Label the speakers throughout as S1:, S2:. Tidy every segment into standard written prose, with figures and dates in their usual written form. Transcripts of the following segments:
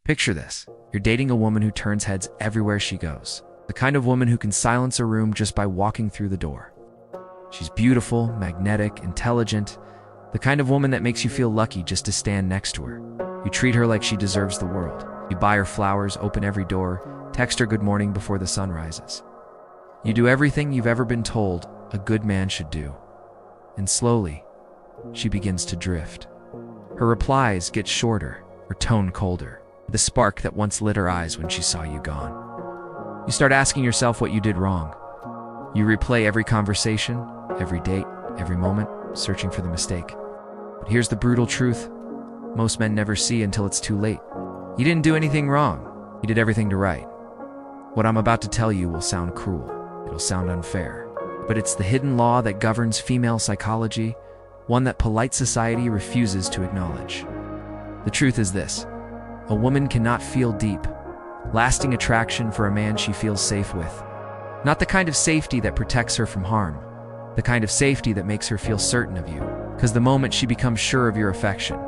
S1: Picture this. You're dating a woman who turns heads everywhere she goes. The kind of woman who can silence a room just by walking through the door. She's beautiful, magnetic, intelligent, the kind of woman that makes you feel lucky just to stand next to her. You treat her like she deserves the world. You buy her flowers, open every door, text her good morning before the sun rises. You do everything you've ever been told a good man should do. And slowly, she begins to drift. Her replies get shorter, her tone colder, the spark that once lit her eyes when she saw you gone. You start asking yourself what you did wrong. You replay every conversation, every date, every moment, searching for the mistake. But here's the brutal truth most men never see until it's too late. You didn't do anything wrong. You did everything to right. What I'm about to tell you will sound cruel. It'll sound unfair. But it's the hidden law that governs female psychology, one that polite society refuses to acknowledge. The truth is this: a woman cannot feel deep, lasting attraction for a man she feels safe with. Not the kind of safety that protects her from harm, the kind of safety that makes her feel certain of you. Because the moment she becomes sure of your affection,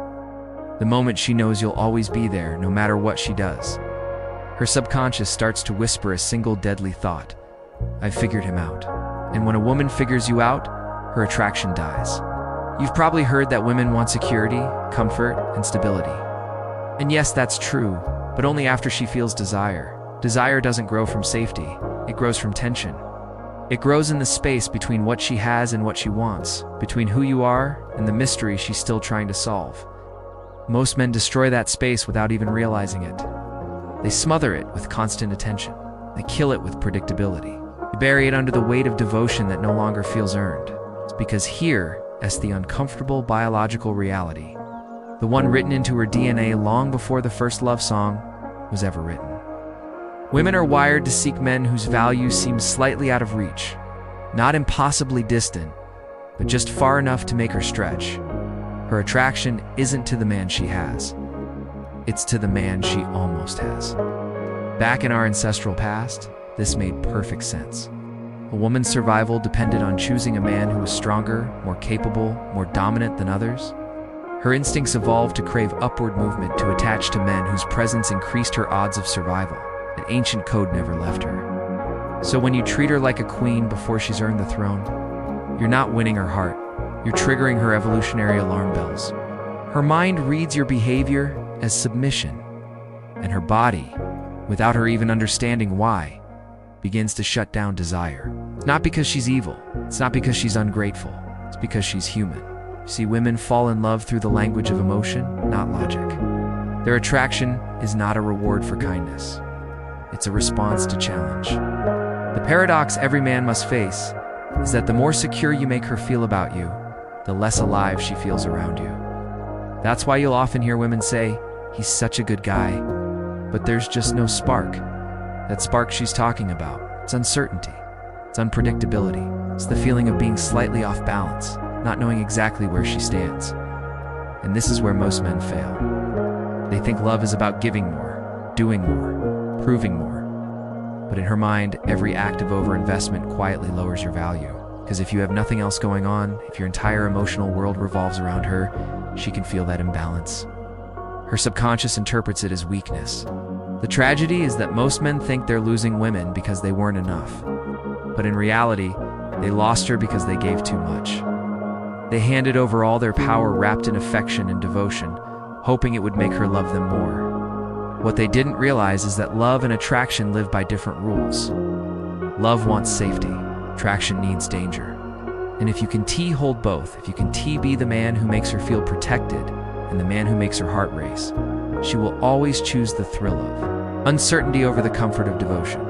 S1: the moment she knows you'll always be there no matter what she does, her subconscious starts to whisper a single deadly thought: I've figured him out. And when a woman figures you out, her attraction dies. You've probably heard that women want security, comfort, and stability. And yes, that's true, but only after she feels desire. Desire doesn't grow from safety, it grows from tension. It grows in the space between what she has and what she wants, between who you are and the mystery she's still trying to solve. Most men destroy that space without even realizing it. They smother it with constant attention. They kill it with predictability. They bury it under the weight of devotion that no longer feels earned. It's because here, as the uncomfortable biological reality, the one written into her DNA long before the first love song was ever written. Women are wired to seek men whose values seem slightly out of reach, not impossibly distant, but just far enough to make her stretch. Her attraction isn't to the man she has, it's to the man she almost has. Back in our ancestral past, this made perfect sense. A woman's survival depended on choosing a man who was stronger, more capable, more dominant than others. Her instincts evolved to crave upward movement, to attach to men whose presence increased her odds of survival. An ancient code never left her. So when you treat her like a queen before she's earned the throne, you're not winning her heart, you're triggering her evolutionary alarm bells. Her mind reads your behavior as submission, and her body, without her even understanding why, begins to shut down desire. It's not because she's evil, it's not because she's ungrateful, it's because she's human. You see, women fall in love through the language of emotion, not logic. Their attraction is not a reward for kindness. It's a response to challenge. The paradox every man must face is that the more secure you make her feel about you, the less alive she feels around you. That's why you'll often hear women say, "He's such a good guy," but there's just no spark. That spark she's talking about, it's uncertainty, it's unpredictability, it's the feeling of being slightly off balance, not knowing exactly where she stands. And this is where most men fail. They think love is about giving more, doing more, proving more. But in her mind, every act of overinvestment quietly lowers your value. Because if you have nothing else going on, if your entire emotional world revolves around her, she can feel that imbalance. Her subconscious interprets it as weakness. The tragedy is that most men think they're losing women because they weren't enough. But in reality, they lost her because they gave too much. They handed over all their power wrapped in affection and devotion, hoping it would make her love them more. What they didn't realize is that love and attraction live by different rules. Love wants safety, attraction needs danger. And if you can hold both, if you can be the man who makes her feel protected and the man who makes her heart race, she will always choose the thrill of uncertainty over the comfort of devotion.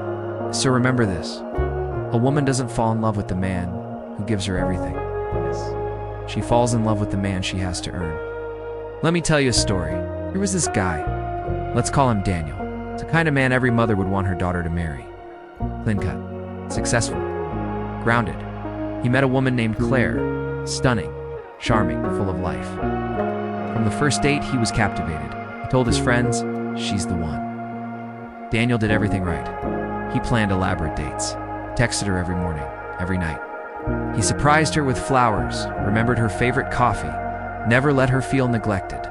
S1: So remember this: a woman doesn't fall in love with the man who gives her everything. She falls in love with the man she has to earn. Let me tell you a story. There was this guy. Let's call him Daniel. It's the kind of man every mother would want her daughter to marry. Clean-cut, successful, grounded. He met a woman named Claire, stunning, charming, full of life. From the first date, he was captivated. He told his friends, she's the one. Daniel did everything right. He planned elaborate dates, texted her every morning, every night. He surprised her with flowers, remembered her favorite coffee, never let her feel neglected.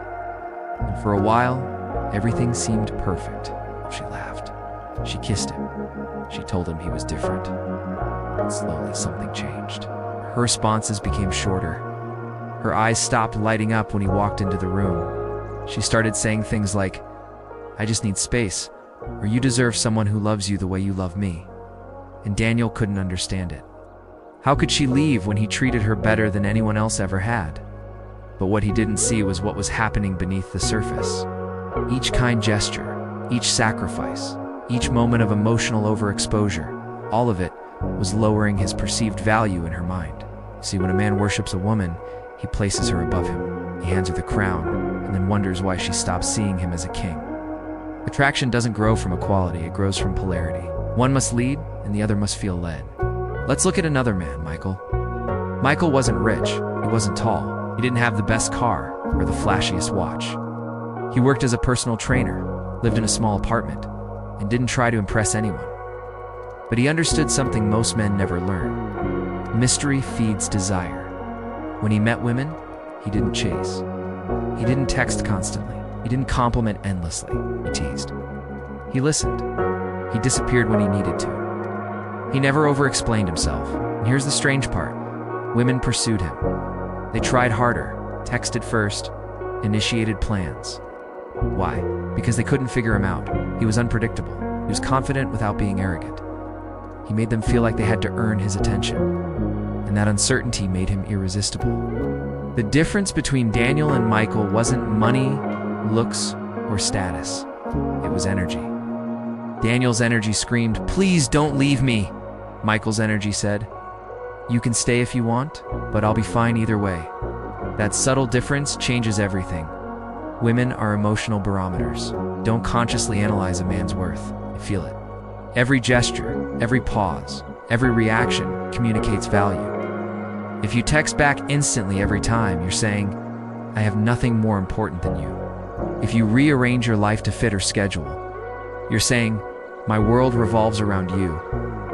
S1: And for a while, Everything seemed perfect. She laughed. She kissed him. She told him he was different. And slowly something changed. Her responses became shorter. Her eyes stopped lighting up when he walked into the room. She started saying things like, "I just need space," or "You deserve someone who loves you the way you love me." And Daniel couldn't understand it. How could she leave when he treated her better than anyone else ever had? But what he didn't see was what was happening beneath the surface. Each kind gesture, each sacrifice, each moment of emotional overexposure, all of it was lowering his perceived value in her mind. See, when a man worships a woman, he places her above him. He hands her the crown, and then wonders why she stops seeing him as a king. Attraction doesn't grow from equality, it grows from polarity. One must lead, and the other must feel led. Let's look at another man, Michael. Michael wasn't rich, he wasn't tall, he didn't have the best car or the flashiest watch. He worked as a personal trainer, lived in a small apartment, and didn't try to impress anyone. But he understood something most men never learn. Mystery feeds desire. When he met women, he didn't chase. He didn't text constantly. He didn't compliment endlessly. He teased. He listened. He disappeared when he needed to. He never over-explained himself. And here's the strange part. Women pursued him. They tried harder, texted first, initiated plans. Why? Because they couldn't figure him out. He was unpredictable. He was confident without being arrogant. He made them feel like they had to earn his attention. And that uncertainty made him irresistible. The difference between Daniel and Michael wasn't money, looks, or status. It was energy. Daniel's energy screamed, "Please don't leave me." Michael's energy said, "You can stay if you want, but I'll be fine either way." That subtle difference changes everything. Women are emotional barometers. Don't consciously analyze a man's worth. Feel it. Every gesture, every pause, every reaction communicates value. If you text back instantly every time, you're saying, "I have nothing more important than you." If you rearrange your life to fit her schedule, you're saying, "My world revolves around you."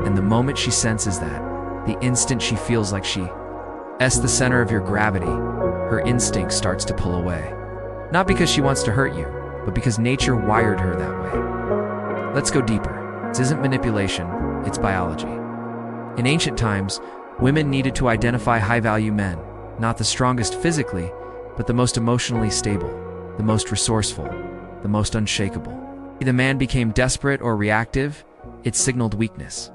S1: And the moment she senses that, the instant she feels like she's the center of your gravity, her instinct starts to pull away. Not because she wants to hurt you, but because nature wired her that way. Let's go deeper. This isn't manipulation, it's biology. In ancient times, women needed to identify high-value men, not the strongest physically, but the most emotionally stable, the most resourceful, the most unshakable. If the man became desperate or reactive, it signaled weakness.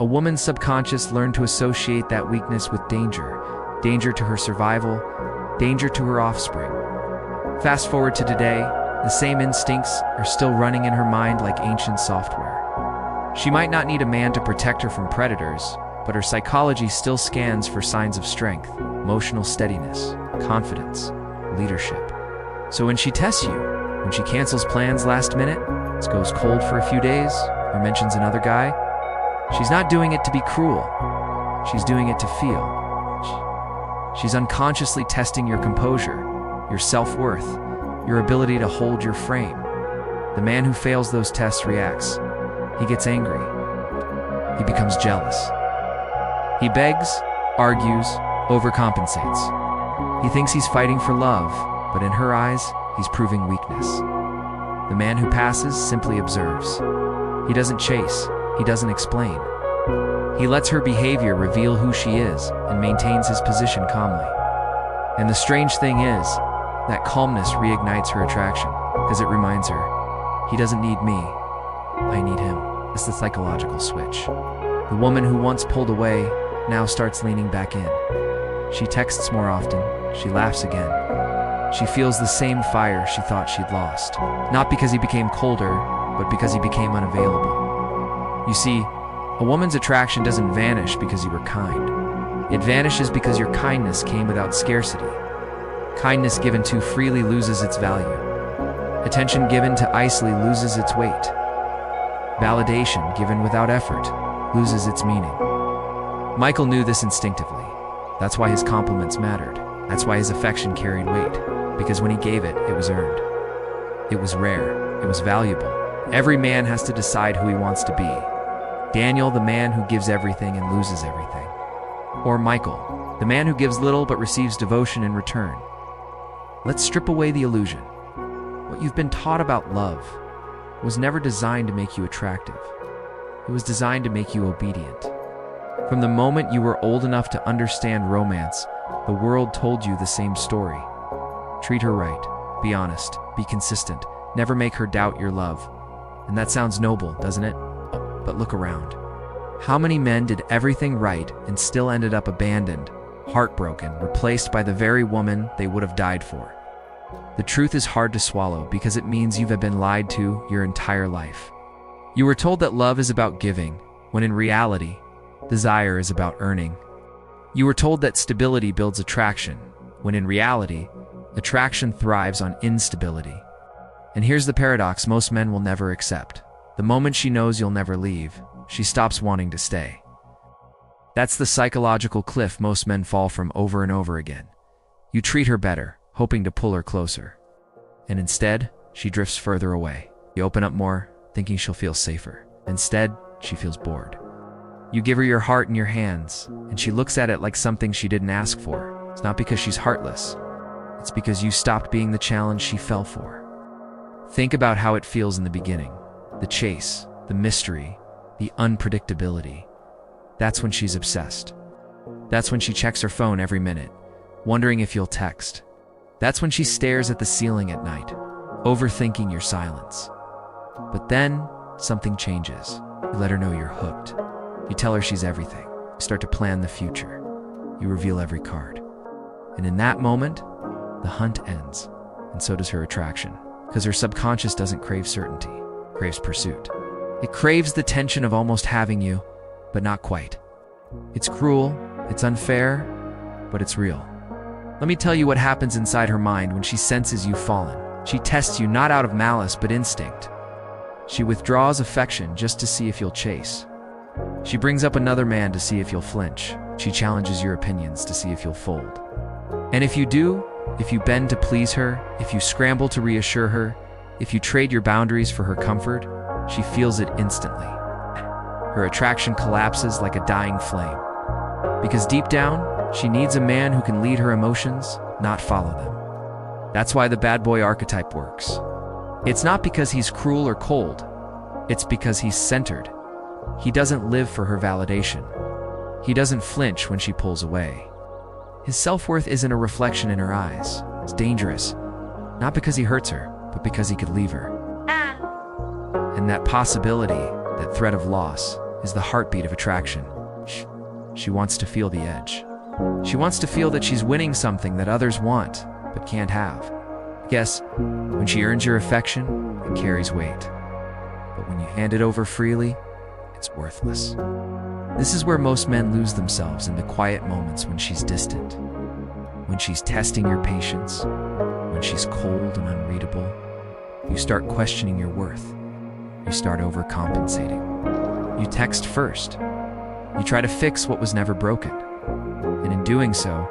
S1: A woman's subconscious learned to associate that weakness with danger, danger to her survival, danger to her offspring. Fast forward to today, the same instincts are still running in her mind like ancient software. She might not need a man to protect her from predators, but her psychology still scans for signs of strength, emotional steadiness, confidence, leadership. So when she tests you, when she cancels plans last minute, goes cold for a few days, or mentions another guy, she's not doing it to be cruel. She's doing it to feel. She's unconsciously testing your composure, your self-worth, your ability to hold your frame. The man who fails those tests reacts. He gets angry. He becomes jealous. He begs, argues, overcompensates. He thinks he's fighting for love, but in her eyes, he's proving weakness. The man who passes simply observes. He doesn't chase. He doesn't explain. He lets her behavior reveal who she is and maintains his position calmly. And the strange thing is, that calmness reignites her attraction, because it reminds her, he doesn't need me, I need him. It's the psychological switch. The woman who once pulled away now starts leaning back in. She texts more often, she laughs again. She feels the same fire she thought she'd lost. Not because he became colder, but because he became unavailable. You see, a woman's attraction doesn't vanish because you were kind. It vanishes because your kindness came without scarcity. Kindness given too freely loses its value. Attention given too icily loses its weight. Validation given without effort loses its meaning. Michael knew this instinctively. That's why his compliments mattered. That's why his affection carried weight. Because when he gave it, it was earned. It was rare. It was valuable. Every man has to decide who he wants to be. Daniel, the man who gives everything and loses everything. Or Michael, the man who gives little but receives devotion in return. Let's strip away the illusion. What you've been taught about love was never designed to make you attractive. It was designed to make you obedient. From the moment you were old enough to understand romance, the world told you the same story. Treat her right, be honest, be consistent, never make her doubt your love. And that sounds noble, doesn't it? But look around. How many men did everything right and still ended up abandoned, heartbroken, replaced by the very woman they would have died for? The truth is hard to swallow because it means you've been lied to your entire life. You were told that love is about giving, when in reality, desire is about earning. You were told that stability builds attraction, when in reality, attraction thrives on instability. And here's the paradox most men will never accept. The moment she knows you'll never leave, she stops wanting to stay. That's the psychological cliff most men fall from over and over again. You treat her better, hoping to pull her closer. And instead, she drifts further away. You open up more, thinking she'll feel safer. Instead, she feels bored. You give her your heart in your hands, and she looks at it like something she didn't ask for. It's not because she's heartless. It's because you stopped being the challenge she fell for. Think about how it feels in the beginning. The chase, the mystery, the unpredictability. That's when she's obsessed. That's when she checks her phone every minute, wondering if you'll text. That's when she stares at the ceiling at night, overthinking your silence. But then, something changes. You let her know you're hooked. You tell her she's everything. You start to plan the future. You reveal every card. And in that moment, the hunt ends, and so does her attraction. Because her subconscious doesn't crave certainty, it craves pursuit. It craves the tension of almost having you, but not quite. It's cruel, it's unfair, but it's real. Let me tell you what happens inside her mind when she senses you've fallen. She tests you not out of malice, but instinct. She withdraws affection just to see if you'll chase. She brings up another man to see if you'll flinch. She challenges your opinions to see if you'll fold. And if you do, if you bend to please her, if you scramble to reassure her, if you trade your boundaries for her comfort, she feels it instantly. Her attraction collapses like a dying flame. Because deep down, she needs a man who can lead her emotions, not follow them. That's why the bad boy archetype works. It's not because he's cruel or cold. It's because he's centered. He doesn't live for her validation. He doesn't flinch when she pulls away. His self-worth isn't a reflection in her eyes. It's dangerous, not because he hurts her, but because he could leave her. And that possibility, that threat of loss, is the heartbeat of attraction. She wants to feel the edge. She wants to feel that she's winning something that others want, but can't have. Yes, when she earns your affection, it carries weight. But when you hand it over freely, it's worthless. This is where most men lose themselves, in the quiet moments when she's distant, when she's testing your patience, when she's cold and unreadable. You start questioning your worth. You start overcompensating. You text first. You try to fix what was never broken. And in doing so,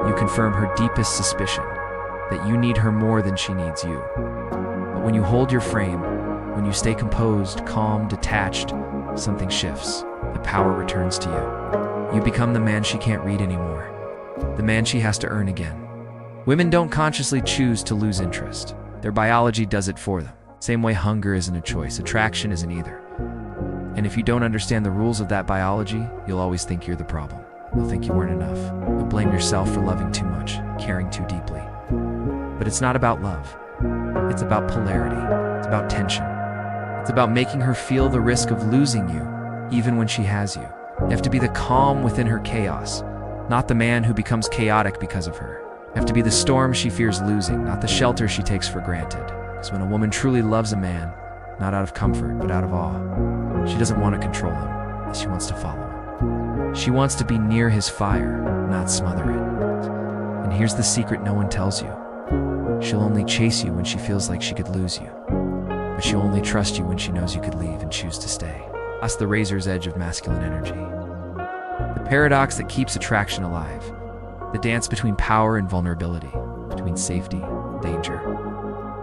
S1: you confirm her deepest suspicion, that you need her more than she needs you. But when you hold your frame, when you stay composed, calm, detached, something shifts. The power returns to you. You become the man she can't read anymore, the man she has to earn again. Women don't consciously choose to lose interest. Their biology does it for them. Same way hunger isn't a choice, attraction isn't either. And if you don't understand the rules of that biology, you'll always think you're the problem. You'll think you weren't enough. You'll blame yourself for loving too much, caring too deeply. But it's not about love. It's about polarity. It's about tension. It's about making her feel the risk of losing you, even when she has you. You have to be the calm within her chaos, not the man who becomes chaotic because of her. You have to be the storm she fears losing, not the shelter she takes for granted. Because when a woman truly loves a man, not out of comfort, but out of awe, she doesn't want to control him, she wants to follow him. She wants to be near his fire, not smother it. And here's the secret no one tells you. She'll only chase you when she feels like she could lose you. But she'll only trust you when she knows you could leave and choose to stay. That's the razor's edge of masculine energy. The paradox that keeps attraction alive. The dance between power and vulnerability, between safety and danger.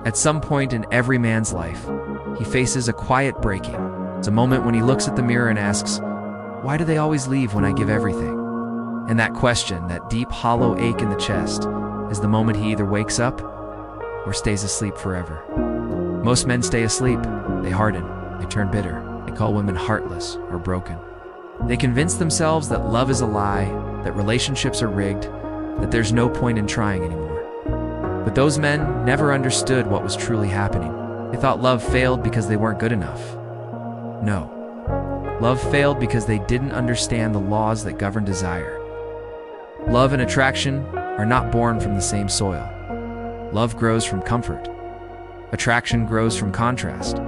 S1: At some point in every man's life, he faces a quiet breaking. It's a moment when he looks at the mirror and asks, why do they always leave when I give everything? And that question, that deep, hollow ache in the chest, is the moment he either wakes up or stays asleep forever. Most men stay asleep. They harden. They turn bitter. They call women heartless or broken. They convince themselves that love is a lie, that relationships are rigged, that there's no point in trying anymore. But those men never understood what was truly happening. They thought love failed because they weren't good enough. No. Love failed because they didn't understand the laws that govern desire. Love and attraction are not born from the same soil. Love grows from comfort. Attraction grows from contrast.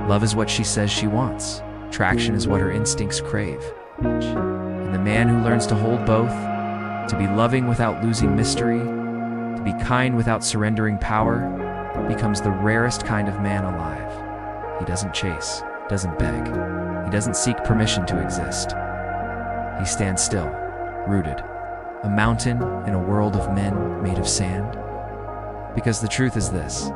S1: Love is what she says she wants. Attraction is what her instincts crave. And the man who learns to hold both, to be loving without losing mystery, to be kind without surrendering power, becomes the rarest kind of man alive. He doesn't chase, doesn't beg. He doesn't seek permission to exist. He stands still, rooted, a mountain in a world of men made of sand. Because the truth is this: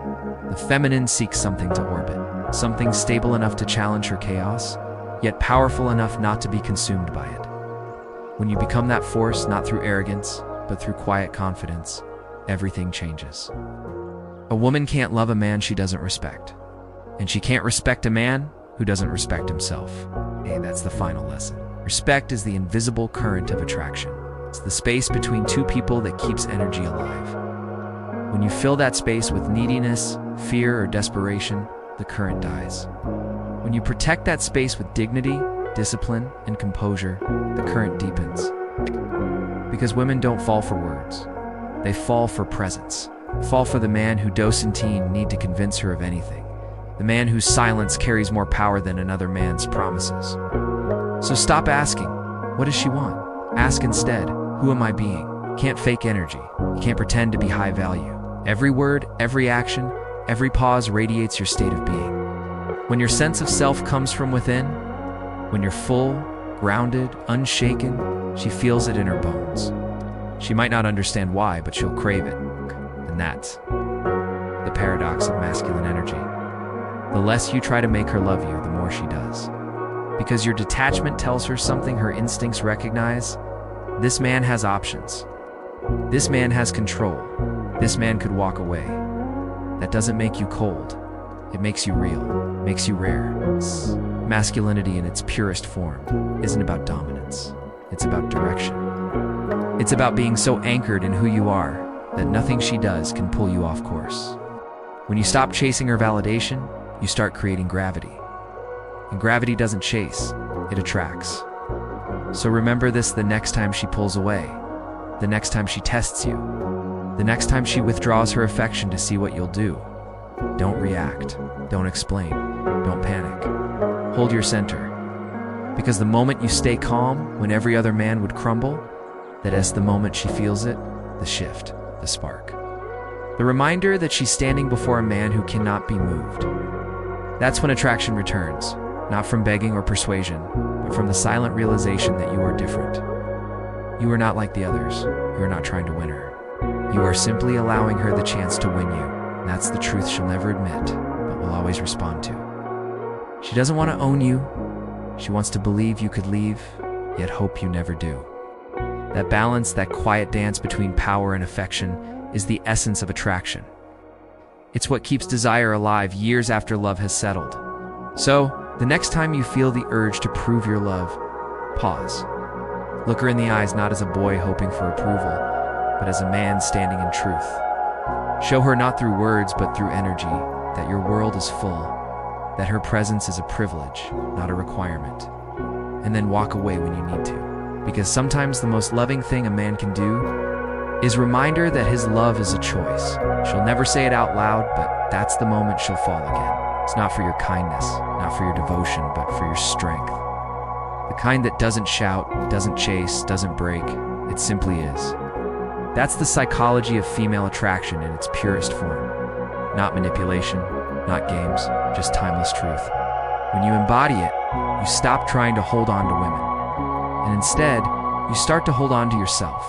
S1: the feminine seeks something to orbit, something stable enough to challenge her chaos, yet powerful enough not to be consumed by it. When you become that force, not through arrogance, but through quiet confidence, everything changes. A woman can't love a man she doesn't respect, and she can't respect a man who doesn't respect himself. Hey, that's the final lesson. Respect is the invisible current of attraction. It's the space between two people that keeps energy alive. When you fill that space with neediness, fear, or desperation, the current dies. When you protect that space with dignity, discipline, and composure, the current deepens. Because women don't fall for words. They fall for presence. Fall for the man who doesn't need to convince her of anything. The man whose silence carries more power than another man's promises. So stop asking, what does she want? Ask instead, who am I being? You can't fake energy. You can't pretend to be high value. Every word, every action, every pause radiates your state of being. When your sense of self comes from within, when you're full, grounded, unshaken, she feels it in her bones. She might not understand why, but she'll crave it. And that's the paradox of masculine energy. The less you try to make her love you, the more she does. Because your detachment tells her something her instincts recognize. This man has options. This man has control. This man could walk away. That doesn't make you cold. It makes you real, makes you rare. Masculinity in its purest form isn't about dominance. It's about direction. It's about being so anchored in who you are that nothing she does can pull you off course. When you stop chasing her validation, you start creating gravity. And gravity doesn't chase, it attracts. So remember this the next time she pulls away, the next time she tests you, the next time she withdraws her affection to see what you'll do. Don't react, don't explain, don't panic. Hold your center. Because the moment you stay calm when every other man would crumble, that is the moment she feels it, the shift, the spark. The reminder that she's standing before a man who cannot be moved. That's when attraction returns, not from begging or persuasion, but from the silent realization that you are different. You are not like the others. You are not trying to win her. You are simply allowing her the chance to win you. And that's the truth she'll never admit, but will always respond to. She doesn't want to own you. She wants to believe you could leave, yet hope you never do. That balance, that quiet dance between power and affection, is the essence of attraction. It's what keeps desire alive years after love has settled. So, the next time you feel the urge to prove your love, pause. Look her in the eyes not as a boy hoping for approval, but as a man standing in truth. Show her not through words but through energy, that your world is full, that her presence is a privilege, not a requirement. And then walk away when you need to. Because sometimes the most loving thing a man can do is remind her that his love is a choice. She'll never say it out loud, but that's the moment she'll fall again. It's not for your kindness, not for your devotion, but for your strength. The kind that doesn't shout, doesn't chase, doesn't break. It simply is. That's the psychology of female attraction in its purest form. Not manipulation, not games, just timeless truth. When you embody it, you stop trying to hold on to women. And instead, you start to hold on to yourself.